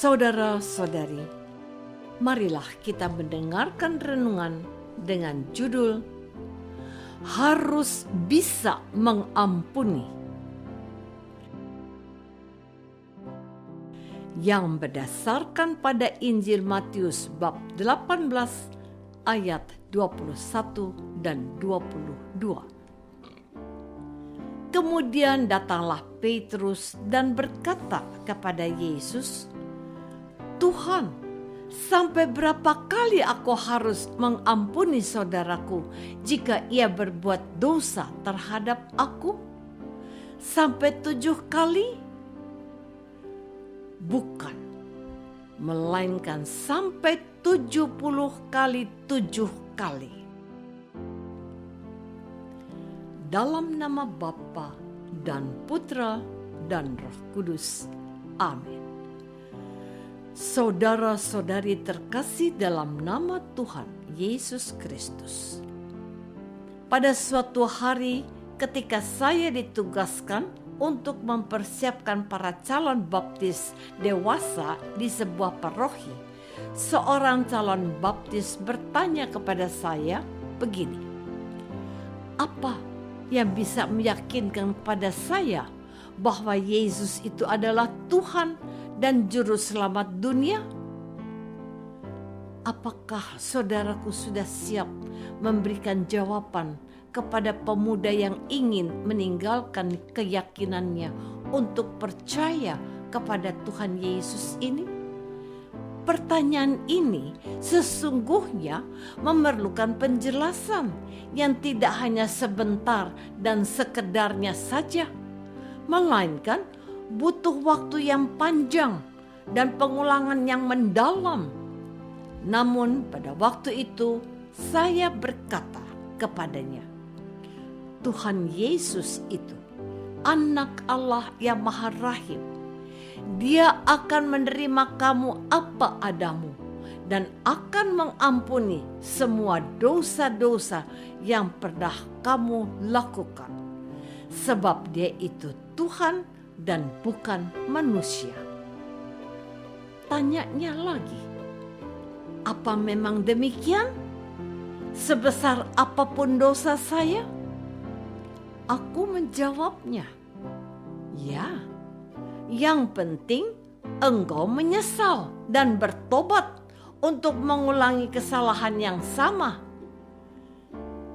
Saudara-saudari, marilah kita mendengarkan renungan dengan judul Harus Bisa Mengampuni, yang berdasarkan pada Injil Matius bab 18 ayat 21 dan 22. Kemudian datanglah Petrus dan berkata kepada Yesus, "Tuhan, sampai berapa kali aku harus mengampuni saudaraku jika ia berbuat dosa terhadap aku? Sampai 7 kali? Bukan, melainkan sampai 70 kali 7 kali." Dalam nama Bapa dan Putra dan Roh Kudus. Amin. Saudara-saudari terkasih dalam nama Tuhan Yesus Kristus. Pada suatu hari ketika saya ditugaskan untuk mempersiapkan para calon baptis dewasa di sebuah paroki, seorang calon baptis bertanya kepada saya begini, "Apa yang bisa meyakinkan kepada saya bahwa Yesus itu adalah Tuhan dan Juru Selamat dunia?" Apakah saudaraku sudah siap memberikan jawaban kepada pemuda yang ingin meninggalkan keyakinannya untuk percaya kepada Tuhan Yesus ini? Pertanyaan ini sesungguhnya memerlukan penjelasan yang tidak hanya sebentar dan sekedarnya saja, melainkan butuh waktu yang panjang dan pengulangan yang mendalam. Namun pada waktu itu saya berkata kepadanya, Tuhan Yesus itu Anak Allah yang Maha Rahim. Dia akan menerima kamu apa adamu dan akan mengampuni semua dosa-dosa yang pernah kamu lakukan. Sebab Dia itu Tuhan dan bukan manusia. Tanyanya lagi, apa memang demikian? Sebesar apapun dosa saya? Aku menjawabnya, ya. Yang penting engkau menyesal dan bertobat untuk mengulangi kesalahan yang sama.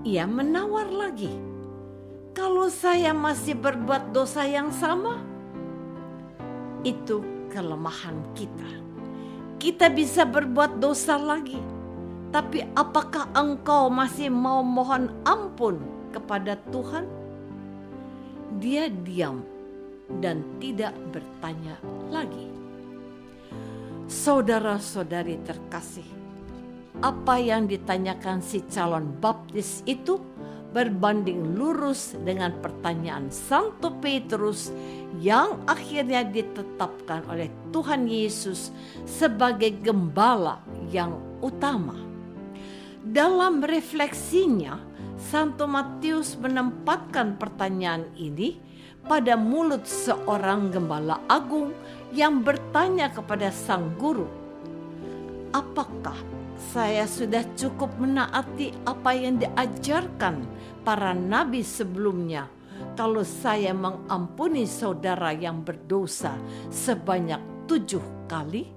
Ia menawar lagi, kalau saya masih berbuat dosa yang sama, itu kelemahan kita. Kita bisa berbuat dosa lagi, tapi apakah engkau masih mau mohon ampun kepada Tuhan? Dia diam dan tidak bertanya lagi. Saudara-saudari terkasih, apa yang ditanyakan si calon baptis itu berbanding lurus dengan pertanyaan Santo Petrus yang akhirnya ditetapkan oleh Tuhan Yesus sebagai gembala yang utama. Dalam refleksinya, Santo Matius menempatkan pertanyaan ini pada mulut seorang gembala agung yang bertanya kepada sang guru, apakah saya sudah cukup menaati apa yang diajarkan para nabi sebelumnya kalau saya mengampuni saudara yang berdosa sebanyak 7 kali?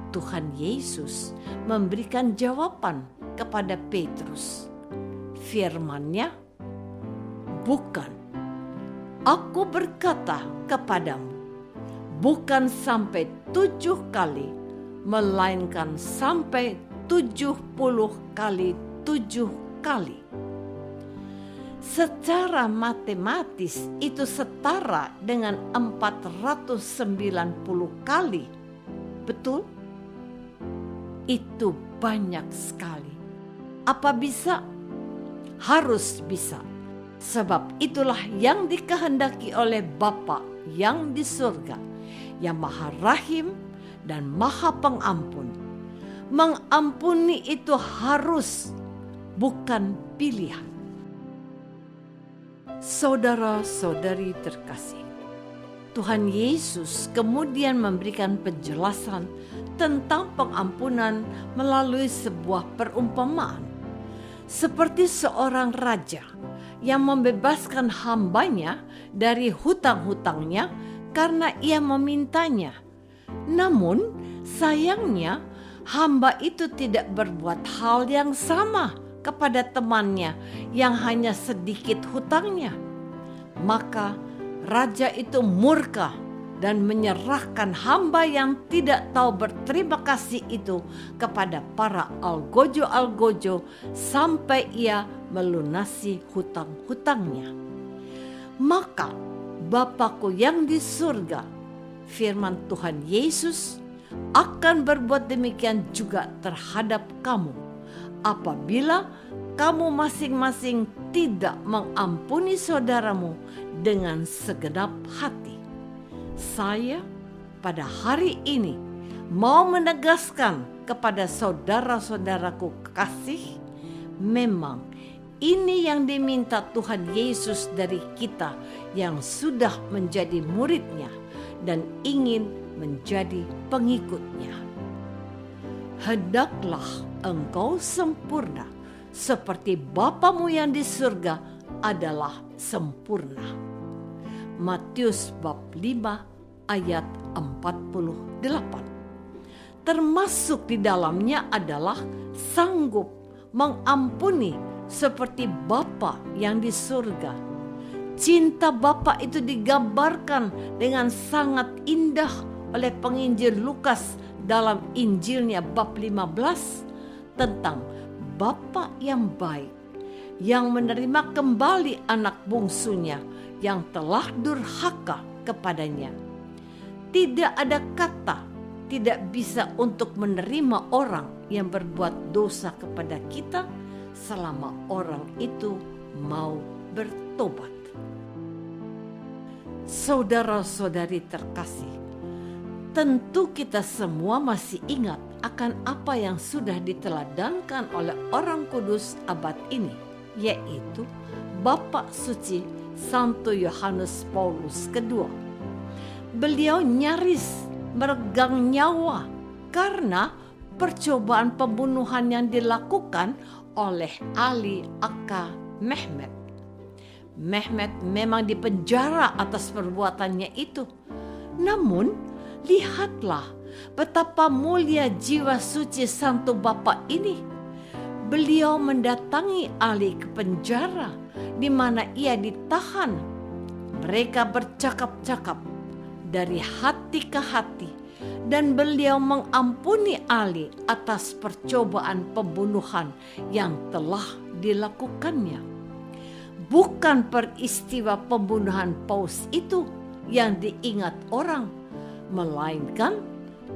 Tuhan Yesus memberikan jawaban kepada Petrus. Firman-Nya, bukan. Aku berkata kepadamu, bukan sampai 7 kali, melainkan sampai 70 kali 7 kali. Secara matematis itu setara dengan 490 kali. Betul? Itu banyak sekali. Apa bisa? Harus bisa. Sebab itulah yang dikehendaki oleh Bapa yang di surga, yang Maha Rahim dan Maha Pengampun. Mengampuni itu harus, bukan pilihan. Saudara-saudari terkasih, Tuhan Yesus kemudian memberikan penjelasan tentang pengampunan melalui sebuah perumpamaan. Seperti seorang raja yang membebaskan hambanya dari hutang-hutangnya karena ia memintanya. Namun sayangnya hamba itu tidak berbuat hal yang sama kepada temannya yang hanya sedikit hutangnya. Maka raja itu murka dan menyerahkan hamba yang tidak tahu berterima kasih itu kepada para algojo-algojo sampai ia melunasi hutang-hutangnya. Maka Bapakku yang di surga, firman Tuhan Yesus, akan berbuat demikian juga terhadap kamu apabila kamu masing-masing tidak mengampuni saudaramu dengan segenap hati. Saya pada hari ini mau menegaskan kepada saudara-saudaraku kekasih, memang ini yang diminta Tuhan Yesus dari kita yang sudah menjadi murid-Nya dan ingin menjadi pengikut-Nya. Hendaklah engkau sempurna seperti Bapamu yang di surga adalah sempurna. Matius bab 5 ayat 48. Termasuk di dalamnya adalah sanggup mengampuni seperti Bapa yang di surga. Cinta Bapa itu digambarkan dengan sangat indah oleh penginjil Lukas dalam Injilnya bab 15 tentang Bapa yang baik yang menerima kembali anak bungsunya yang telah durhaka kepadanya. Tidak ada kata tidak bisa untuk menerima orang yang berbuat dosa kepada kita selama orang itu mau bertobat. Saudara-saudari terkasih, tentu kita semua masih ingat akan apa yang sudah diteladankan oleh orang kudus abad ini, yaitu Bapak Suci Santo Yohanes Paulus II. Beliau nyaris meregang nyawa karena percobaan pembunuhan yang dilakukan oleh Ali Aka Mehmet. Mehmet memang dipenjara atas perbuatannya itu. Namun, lihatlah betapa mulia jiwa suci Santo Bapa ini. Beliau mendatangi Ali ke penjara di mana ia ditahan. Mereka bercakap-cakap dari hati ke hati dan beliau mengampuni Ali atas percobaan pembunuhan yang telah dilakukannya. Bukan peristiwa pembunuhan Paus itu yang diingat orang, melainkan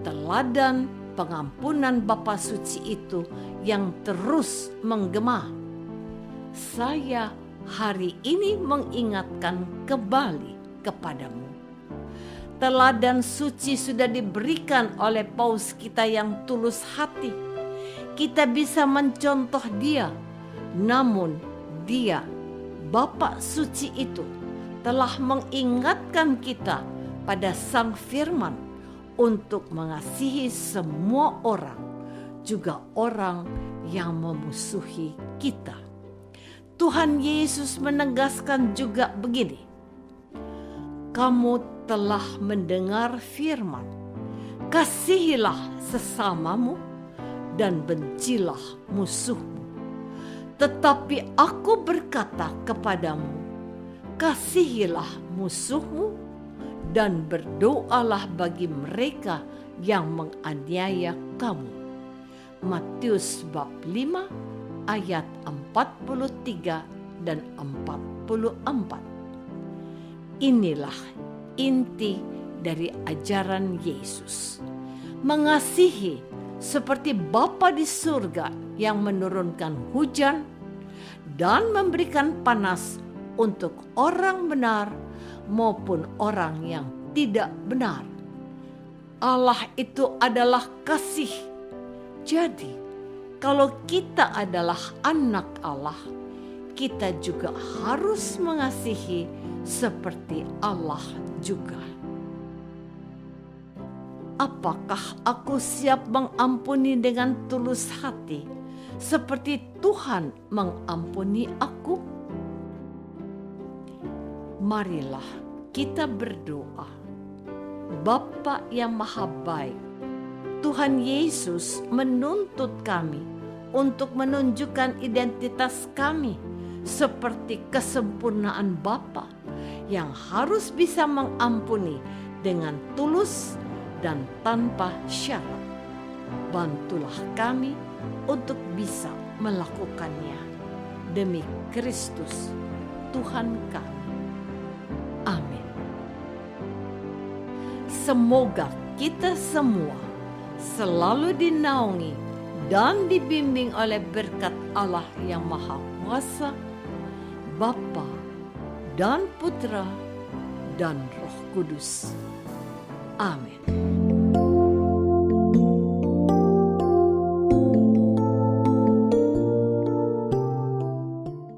teladan pengampunan Bapa Suci itu yang terus menggema. Saya hari ini mengingatkan kembali kepadamu. Teladan suci sudah diberikan oleh Paus kita yang tulus hati. Kita bisa mencontoh dia, namun dia, Bapa Suci itu, telah mengingatkan kita pada Sang Firman untuk mengasihi semua orang, juga orang yang memusuhi kita. Tuhan Yesus menegaskan juga begini, kamu telah mendengar firman, kasihilah sesamamu dan bencilah musuhmu. Tetapi aku berkata kepadamu, kasihilah musuhmu dan berdoalah bagi mereka yang menganiaya kamu. Matius bab 5 ayat 43 dan 44. Inilah inti dari ajaran Yesus. Mengasihi seperti Bapa di surga yang menurunkan hujan dan memberikan panas untuk orang benar maupun orang yang tidak benar. Allah itu adalah kasih. Jadi, kalau kita adalah anak Allah, kita juga harus mengasihi seperti Allah juga. apakah aku siap mengampuni dengan tulus hati, seperti Tuhan mengampuni aku? Marilah kita berdoa. Bapa yang Maha Baik, Tuhan Yesus menuntut kami untuk menunjukkan identitas kami seperti kesempurnaan Bapa yang harus bisa mengampuni dengan tulus dan tanpa syarat. Bantulah kami untuk bisa melakukannya demi Kristus Tuhan kami. Amin. Semoga kita semua selalu dinaungi dan dibimbing oleh berkat Allah yang Maha Kuasa, Bapa dan Putra dan Roh Kudus. Amin.